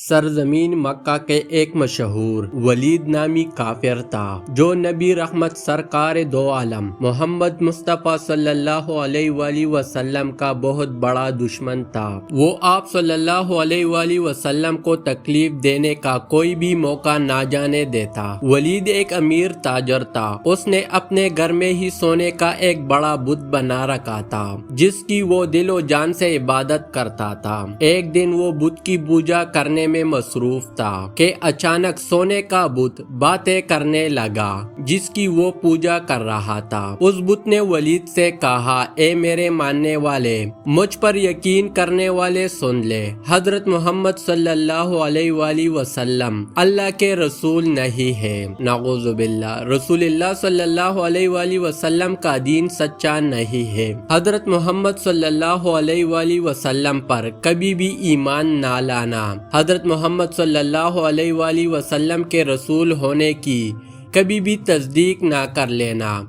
سرزمین مکہ کے ایک مشہور ولید نامی کافر تھا جو نبی رحمت سرکار دو عالم محمد مصطفیٰ صلی اللہ علیہ وآلہ وسلم کا بہت بڑا دشمن تھا۔ وہ آپ صلی اللہ علیہ وآلہ وسلم کو تکلیف دینے کا کوئی بھی موقع نہ جانے دیتا۔ ولید ایک امیر تاجر تھا۔ اس نے اپنے گھر میں ہی سونے کا ایک بڑا بت بنا رکھا تھا جس کی وہ دل و جان سے عبادت کرتا تھا۔ ایک دن وہ بت کی پوجا کرنے میں مصروف تھا کہ اچانک سونے کا بت باتیں کرنے لگا جس کی وہ پوجا کر رہا تھا۔ اس بت نے ولید سے کہا، اے میرے ماننے والے، مجھ پر یقین کرنے والے سن لے، حضرت محمد صلی اللہ علیہ وآلہ وسلم اللہ کے رسول نہیں ہے۔ نعوذ باللہ، رسول اللہ صلی اللہ علیہ وآلہ وسلم کا دین سچا نہیں ہے۔ حضرت محمد صلی اللہ علیہ وآلہ وسلم پر کبھی بھی ایمان نہ لانا، حضرت محمد صلی اللہ علیہ وآلہ وسلم کے رسول ہونے کی کبھی بھی تصدیق نہ کر لینا۔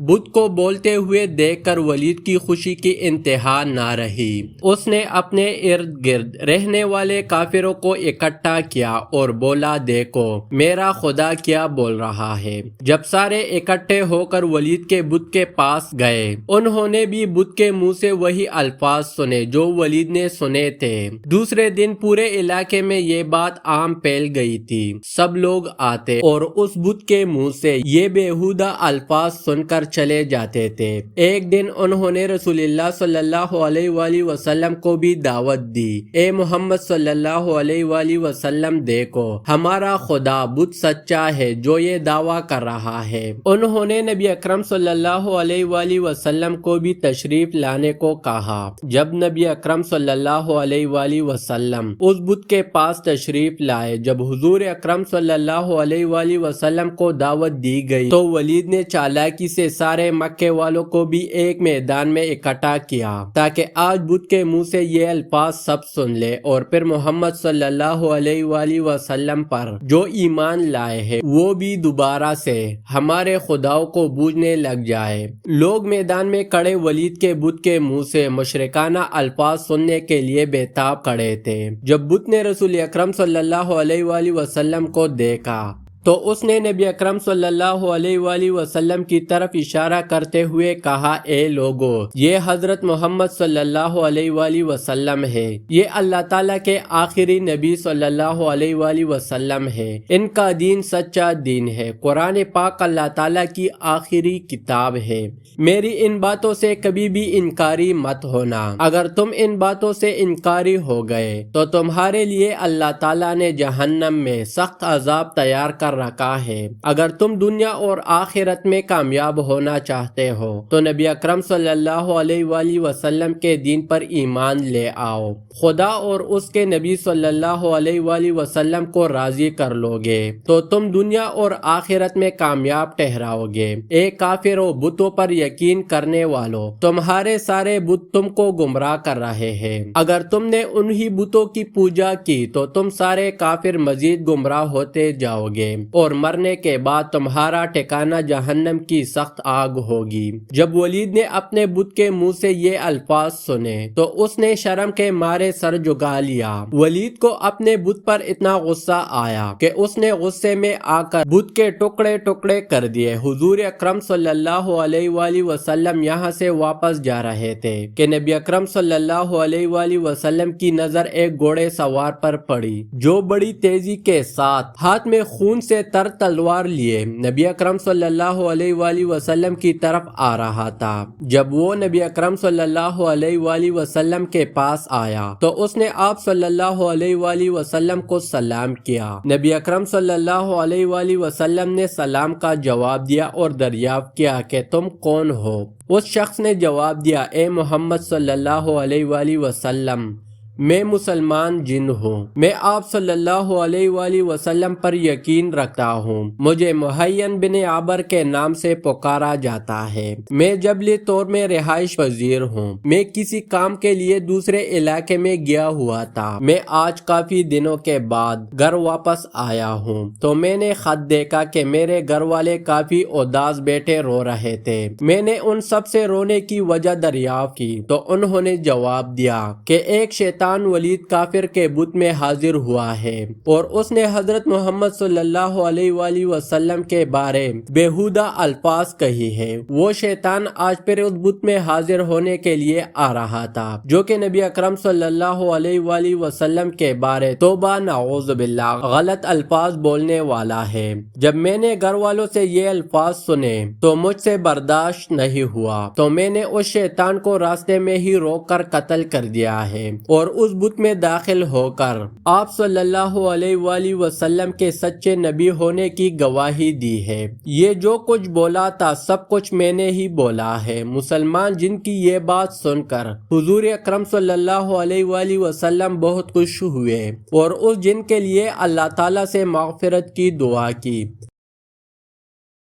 بت کو بولتے ہوئے دیکھ کر ولید کی خوشی کی انتہا نہ رہی۔ اس نے اپنے ارد گرد رہنے والے کافروں کو اکٹھا کیا اور بولا، دیکھو میرا خدا کیا بول رہا ہے۔ جب سارے اکٹھے ہو کر ولید کے بت کے پاس گئے، انہوں نے بھی بت کے منہ سے وہی الفاظ سنے جو ولید نے سنے تھے۔ دوسرے دن پورے علاقے میں یہ بات عام پھیل گئی تھی۔ سب لوگ آتے اور اس بت کے منہ سے یہ بیہودہ الفاظ سن کر چلے جاتے تھے۔ ایک دن انہوں نے رسول اللہ صلی اللہ علیہ وآلہ وسلم کو بھی دعوت دی، اے محمد صلی اللہ علیہ وآلہ وسلم، دیکھو ہمارا خدا بت سچا ہے جو یہ دعویٰ کر رہا ہے۔ انہوں نے نبی اکرم صلی اللہ علیہ وآلہ وسلم کو بھی تشریف لانے کو کہا۔ جب نبی اکرم صلی اللہ علیہ وآلہ وسلم اس بت کے پاس تشریف لائے، جب حضور اکرم صلی اللہ علیہ وآلہ وسلم کو دعوت دی گئی تو ولید نے چالاکی سے سارے مکے والوں کو بھی ایک میدان میں اکٹھا کیا تاکہ آج بت کے منہ سے یہ الفاظ سب سن لے اور پھر محمد صلی اللہ علیہ وآلہ وسلم پر جو ایمان لائے ہیں وہ بھی دوبارہ سے ہمارے خداؤں کو بوجھنے لگ جائے۔ لوگ میدان میں کھڑے ولید کے بت کے منہ سے مشرکانہ الفاظ سننے کے لیے بے تاب کھڑے تھے۔ جب بت نے رسول اکرم صلی اللہ علیہ وآلہ وسلم کو دیکھا تو اس نے نبی اکرم صلی اللہ علیہ وآلہ وسلم کی طرف اشارہ کرتے ہوئے کہا، اے لوگو، یہ حضرت محمد صلی اللہ علیہ وآلہ وسلم ہے، یہ اللہ تعالیٰ کے آخری نبی صلی اللہ علیہ وآلہ وسلم ہے، ان کا دین سچا دین ہے، قرآن پاک اللہ تعالیٰ کی آخری کتاب ہے۔ میری ان باتوں سے کبھی بھی انکاری مت ہونا۔ اگر تم ان باتوں سے انکاری ہو گئے تو تمہارے لیے اللہ تعالیٰ نے جہنم میں سخت عذاب تیار کر رکھا ہے۔ اگر تم دنیا اور آخرت میں کامیاب ہونا چاہتے ہو تو نبی اکرم صلی اللہ علیہ وآلہ وسلم کے دین پر ایمان لے آؤ، خدا اور اس کے نبی صلی اللہ علیہ وآلہ وسلم کو راضی کر لو گے تو تم دنیا اور آخرت میں کامیاب ٹھہراؤ گے۔ اے کافرو، بتوں پر یقین کرنے والو، تمہارے سارے بت تم کو گمراہ کر رہے ہیں۔ اگر تم نے انہی بتوں کی پوجا کی تو تم سارے کافر مزید گمراہ ہوتے جاؤ گے اور مرنے کے بعد تمہارا ٹھکانہ جہنم کی سخت آگ ہوگی۔ جب ولید نے اپنے بت کے منہ سے یہ الفاظ سنے تو اس نے شرم کے مارے سر جھکا لیا۔ ولید کو اپنے بت پر اتنا غصہ آیا کہ اس نے غصے میں آ کر بت کے ٹکڑے ٹکڑے کر دیے۔ حضور اکرم صلی اللہ علیہ وآلہ وسلم یہاں سے واپس جا رہے تھے کہ نبی اکرم صلی اللہ علیہ وآلہ وسلم کی نظر ایک گھوڑے سوار پر پڑی جو بڑی تیزی کے ساتھ ہاتھ میں خون سے تر تلوار لیے نبی اکرم صلی اللہ علیہ وآلہ وسلم کی طرف آ رہا تھا۔ جب وہ نبی اکرم صلی اللہ علیہ وآلہ وسلم کے پاس آیا تو اس نے آپ صلی اللہ علیہ وآلہ وسلم کو سلام کیا۔ نبی اکرم صلی اللہ علیہ وآلہ وسلم نے سلام کا جواب دیا اور دریافت کیا کہ تم کون ہو؟ اس شخص نے جواب دیا، اے محمد صلی اللہ علیہ وآلہ وسلم، میں مسلمان جن ہوں، میں آپ صلی اللہ علیہ وآلہ وسلم پر یقین رکھتا ہوں، مجھے محین بن عابر کے نام سے پکارا جاتا ہے، میں جبلی طور میں رہائش پذیر ہوں، میں کسی کام کے لیے دوسرے علاقے میں گیا ہوا تھا، میں آج کافی دنوں کے بعد گھر واپس آیا ہوں تو میں نے خط دیکھا کہ میرے گھر والے کافی اداس بیٹھے رو رہے تھے، میں نے ان سب سے رونے کی وجہ دریافت کی تو انہوں نے جواب دیا کہ ایک شیطان شیطان ولید کافر کے بت میں حاضر ہوا ہے اور اس نے حضرت محمد صلی اللہ علیہ وآلہ وسلم کے بارے بےہودہ الفاظ کہی ہے۔ وہ شیطان آج پھر اس بت میں حاضر ہونے کے لیے آ رہا تھا جو کہ نبی اکرم صلی اللہ علیہ وآلہ وسلم کے بارے توبہ نعوذ باللہ غلط الفاظ بولنے والا ہے۔ جب میں نے گھر والوں سے یہ الفاظ سنے تو مجھ سے برداشت نہیں ہوا تو میں نے اس شیطان کو راستے میں ہی روک کر قتل کر دیا ہے اور اس بت میں داخل ہو کر آپ صلی اللہ علیہ وآلہ وسلم کے سچے نبی ہونے کی گواہی دی ہے۔ یہ جو کچھ بولا تھا سب کچھ میں نے ہی بولا ہے۔ مسلمان جن کی یہ بات سن کر حضور اکرم صلی اللہ علیہ وآلہ وسلم بہت خوش ہوئے اور اس جن کے لیے اللہ تعالیٰ سے مغفرت کی دعا کی۔